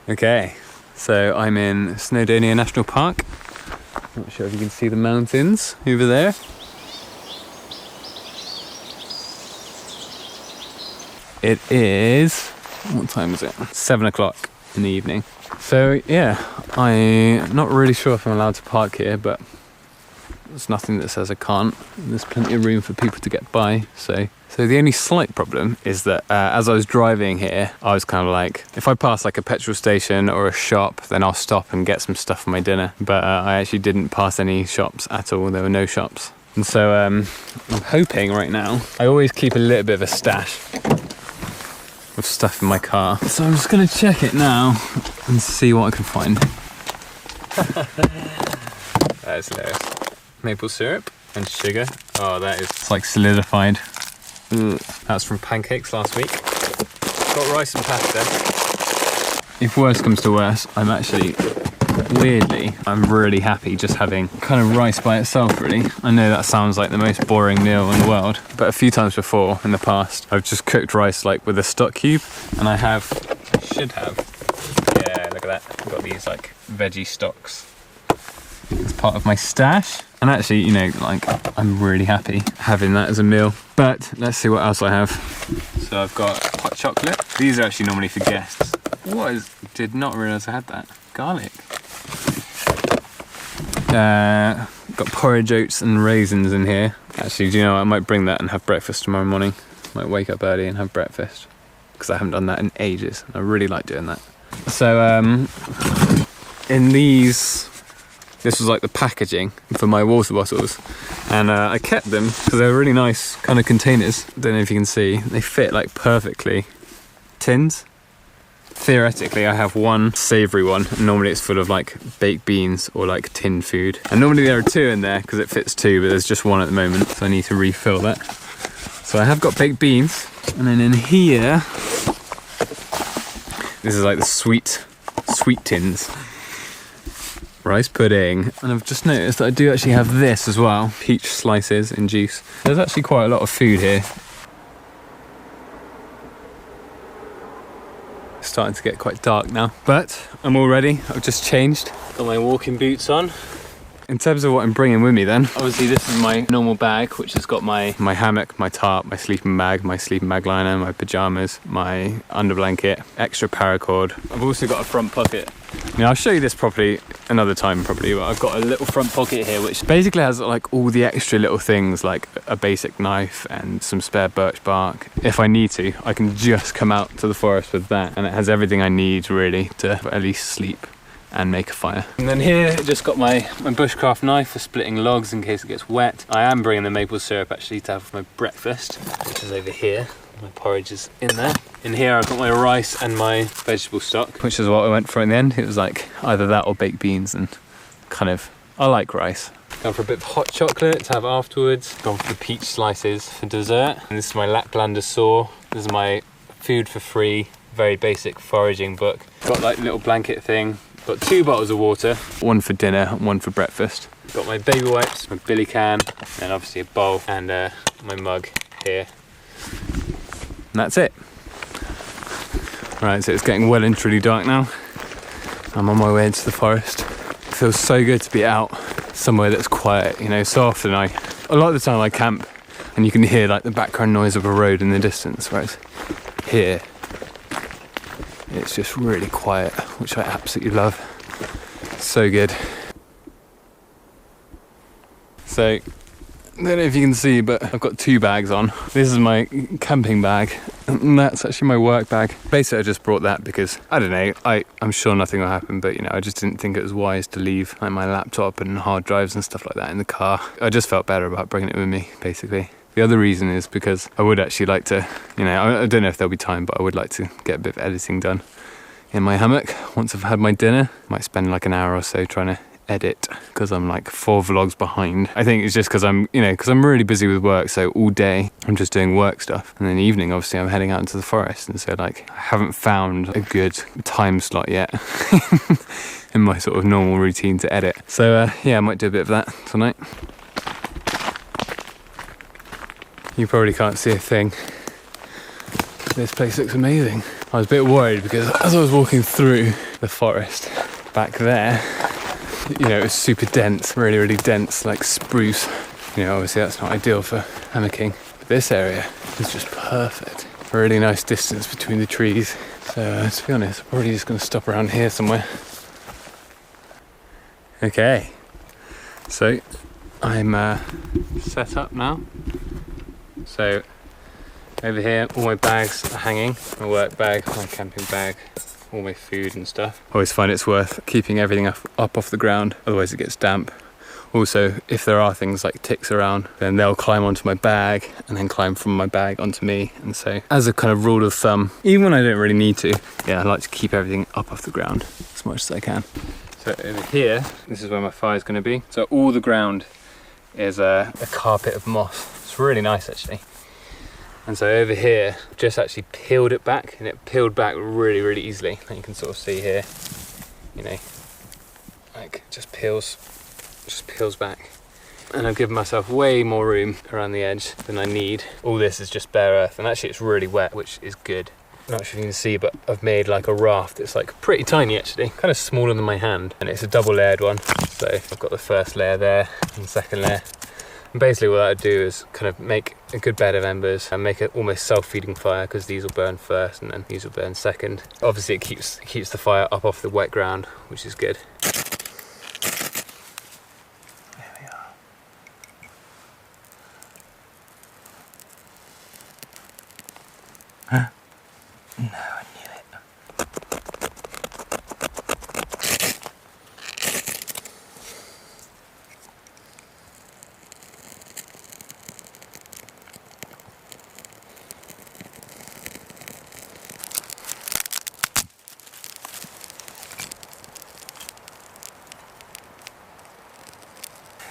Okay, so I'm in Snowdonia National Park. Not sure if you can see the mountains over there. It is, what time is it? 7 o'clock in the evening. So yeah, I'm not really sure if I'm allowed to park here, but there's nothing that says I can't. There's plenty of room for people to get by. So the only slight problem is that as I was driving here, I was kind of like, if I pass like a petrol station or a shop, then I'll stop and get some stuff for my dinner. But I actually didn't pass any shops at all. There were no shops. And so I'm hoping right now, I always keep a little bit of a stash of stuff in my car. So I'm just gonna check it now and see what I can find. That is hilarious. Maple syrup and sugar. Oh, that is, it's like solidified. That's from pancakes last week. Got rice and pasta. If worse comes to worse, I'm actually, weirdly, I'm really happy just having kind of rice by itself, really. I know that sounds like the most boring meal in the world, but a few times before in the past, I've just cooked rice like with a stock cube, and I should have, yeah, look at that. I've got these like veggie stocks. It's part of my stash. And actually, you know, like, I'm really happy having that as a meal. But let's see what else I have. So I've got hot chocolate. These are actually normally for guests. Did not realise I had that. Garlic. Got porridge oats and raisins in here. Actually, do you know, I might bring that and have breakfast tomorrow morning. Might wake up early and have breakfast. Because I haven't done that in ages. I really like doing that. So, in these... This was like the packaging for my water bottles, and I kept them because they're really nice kind of containers. Don't know if you can see, they fit like perfectly. Tins. Theoretically, I have one savoury one, and normally it's full of like baked beans or like tinned food. And normally there are two in there because it fits two, but there's just one at the moment, so I need to refill that. So I have got baked beans, and then in here, this is like the sweet tins. Rice pudding, and I've just noticed that I do actually have this as well, peach slices in juice. There's actually quite a lot of food here. It's starting to get quite dark now, but I'm all ready. I've just changed, got my walking boots on. In terms of what I'm bringing with me then, obviously this is my normal bag, which has got my hammock, my tarp, my sleeping bag liner, my pyjamas, my under blanket, extra paracord. I've also got a front pocket. Now I'll show you this properly another time probably, but I've got a little front pocket here which basically has like all the extra little things like a basic knife and some spare birch bark. If I need to, I can just come out to the forest with that, and it has everything I need really to at least sleep and make a fire. And then here, just got my bushcraft knife for splitting logs in case it gets wet. I am bringing the maple syrup actually to have for my breakfast, which is over here. My porridge is in there. In here I've got my rice and my vegetable stock, which is what I went for in the end. It was like either that or baked beans, and kind of, I like rice. Gone for a bit of hot chocolate to have afterwards. Gone for the peach slices for dessert. And this is my Laplander saw. This is my food for free, very basic foraging book. Got like a little blanket thing. Got 2 bottles of water, one for dinner, one for breakfast. Got my baby wipes, my billy can, and obviously a bowl, and my mug here. And that's it. Right, so it's getting well and truly dark now. I'm on my way into the forest. It feels so good to be out somewhere that's quiet, you know. So often a lot of the time I camp and you can hear like the background noise of a road in the distance, whereas here, it's just really quiet, which I absolutely love. So good. So, I don't know if you can see, but I've got 2 bags on. This is my camping bag, and that's actually my work bag. Basically, I just brought that because, I don't know, I'm sure nothing will happen, but you know, I just didn't think it was wise to leave like my laptop and hard drives and stuff like that in the car. I just felt better about bringing it with me, basically. The other reason is because I would actually like to, you know, I don't know if there'll be time, but I would like to get a bit of editing done in my hammock once I've had my dinner. Might spend like an hour or so trying to edit because I'm like 4 vlogs behind. I think it's just because I'm really busy with work, so all day I'm just doing work stuff, and then in the evening obviously I'm heading out into the forest, and so like I haven't found a good time slot yet in my sort of normal routine to edit. So yeah, I might do a bit of that tonight. You probably can't see a thing. This place looks amazing. I was a bit worried because as I was walking through the forest back there, you know, it was super dense, really, really dense, like spruce. You know, obviously that's not ideal for hammocking. But this area is just perfect. A really nice distance between the trees. So to be honest, I'm probably just going to stop around here somewhere. Okay, so I'm set up now. So over here, all my bags are hanging. My work bag, my camping bag, all my food and stuff. I always find it's worth keeping everything up off the ground, otherwise it gets damp. Also, if there are things like ticks around, then they'll climb onto my bag and then climb from my bag onto me. And so, as a kind of rule of thumb, even when I don't really need to, yeah, I like to keep everything up off the ground as much as I can. So over here, this is where my fire is going to be. So all the ground is a carpet of moss. It's really nice actually. And so over here, just actually peeled it back, and it peeled back really, really easily. And you can sort of see here, you know, like just peels back. And I've given myself way more room around the edge than I need. All this is just bare earth, and actually it's really wet, which is good. I'm not sure if you can see, but I've made like a raft. It's like pretty tiny actually, kind of smaller than my hand. And it's a double layered one. So I've got the first layer there and the second layer. And basically what I would do is kind of make a good bed of embers and make it almost self-feeding fire, because these will burn first and then these will burn second. Obviously it keeps the fire up off the wet ground, which is good. There we are. Huh? No, I knew it.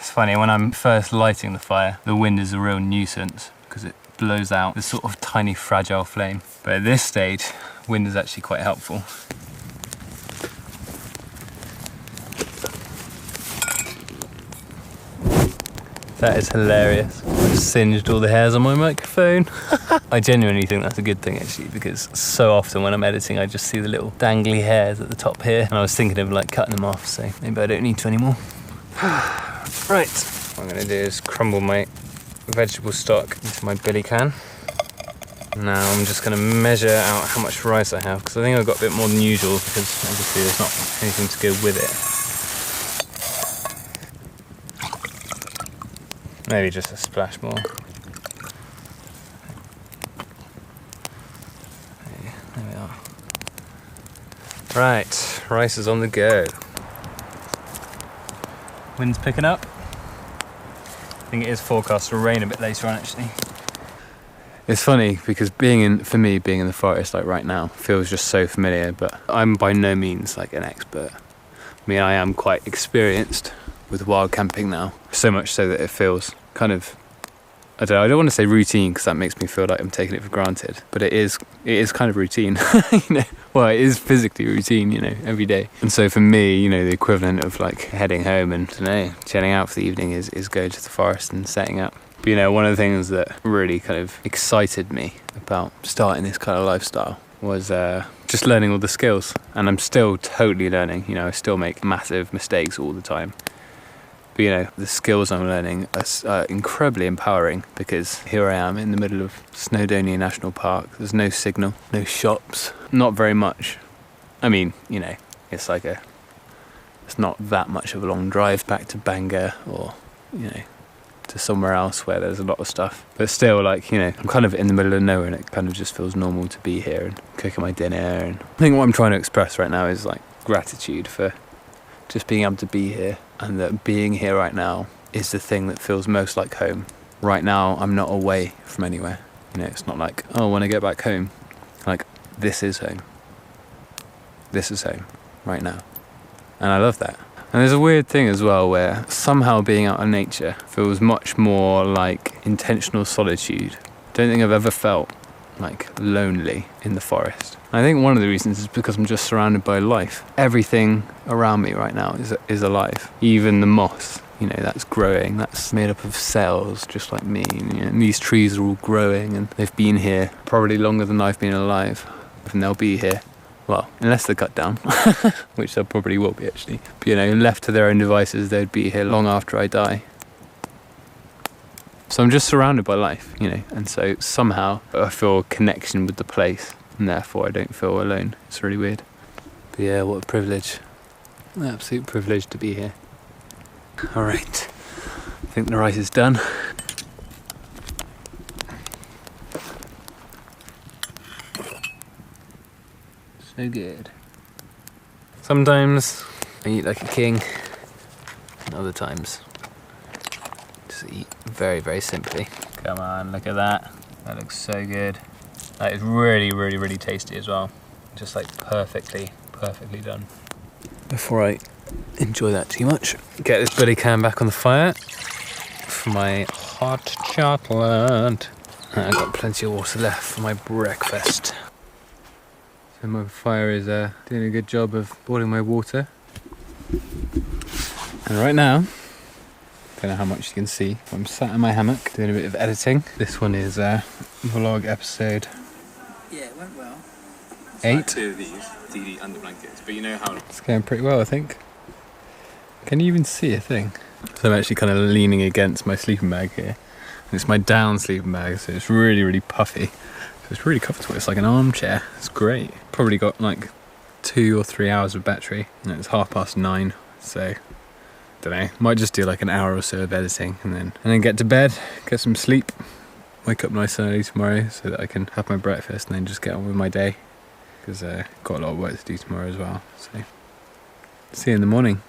It's funny, when I'm first lighting the fire, the wind is a real nuisance because it blows out this sort of tiny fragile flame. But at this stage, wind is actually quite helpful. That is hilarious. I've singed all the hairs on my microphone. I genuinely think that's a good thing actually, because so often when I'm editing I just see the little dangly hairs at the top here, and I was thinking of like cutting them off, so maybe I don't need to anymore. Right, what I'm going to do is crumble my vegetable stock into my billy can. Now I'm just going to measure out how much rice I have, because I think I've got a bit more than usual, because obviously there's not anything to go with it. Maybe just a splash more. There we are. Right, rice is on the go. Wind's picking up. I think it is forecast to rain a bit later on actually. It's funny because being in the forest like right now feels just so familiar, but I'm by no means like an expert. I mean, I am quite experienced with wild camping now, so much so that it feels kind of, I don't want to say routine because that makes me feel like I'm taking it for granted, but it is kind of routine. You know, well, it is physically routine, you know, every day. And so for me, you know, the equivalent of like heading home and, I don't know, chilling out for the evening is going to the forest and setting up. But you know, one of the things that really kind of excited me about starting this kind of lifestyle was just learning all the skills. And I'm still totally learning, you know, I still make massive mistakes all the time. But you know, the skills I'm learning are incredibly empowering, because here I am in the middle of Snowdonia National Park. There's no signal, no shops, not very much. I mean, you know, it's not that much of a long drive back to Bangor or, you know, to somewhere else where there's a lot of stuff. But still, like, you know, I'm kind of in the middle of nowhere, and it kind of just feels normal to be here and cooking my dinner. And I think what I'm trying to express right now is like gratitude for just being able to be here, and that being here right now is the thing that feels most like home. Right now, I'm not away from anywhere. You know, it's not like, oh, when I get back home, like, this is home. This is home right now. And I love that. And there's a weird thing as well where somehow being out in nature feels much more like intentional solitude. Don't think I've ever felt like lonely in the forest. And I think one of the reasons is because I'm just surrounded by life. Everything around me right now is alive. Even the moss, you know, that's growing. That's made up of cells, just like me. You know, and these trees are all growing, and they've been here probably longer than I've been alive. and they'll be here. Well, unless they're cut down, which they probably will be actually. But you know, left to their own devices, they'd be here long after I die. So I'm just surrounded by life, you know, and so somehow I feel a connection with the place, and therefore I don't feel alone. It's really weird. But yeah, what a privilege. An absolute privilege to be here. All right, I think the rice is done. So good. Sometimes I eat like a king, and other times just eat very, very simply. Come on, look at that. That looks so good. That is really, really, really tasty as well. Just like perfectly done. Before I enjoy that too much, get this bloody can back on the fire for my hot chocolate. And I've got plenty of water left for my breakfast. So my fire is doing a good job of boiling my water. And right now, don't know how much you can see, I'm sat in my hammock doing a bit of editing. This one is vlog episode. Yeah, it went well. 8. 2 of these, DD under blankets, but you know how it's going pretty well, I think. Can you even see a thing? So I'm actually kind of leaning against my sleeping bag here. And it's my down sleeping bag, so it's really, really puffy. So it's really comfortable. It's like an armchair. It's great. Probably got like 2 or 3 hours of battery, and it's 9:30, so don't know. Might just do like an hour or so of editing, and then get to bed, get some sleep, wake up nice and early tomorrow so that I can have my breakfast and then just get on with my day, because got a lot of work to do tomorrow as well. So see you in the morning.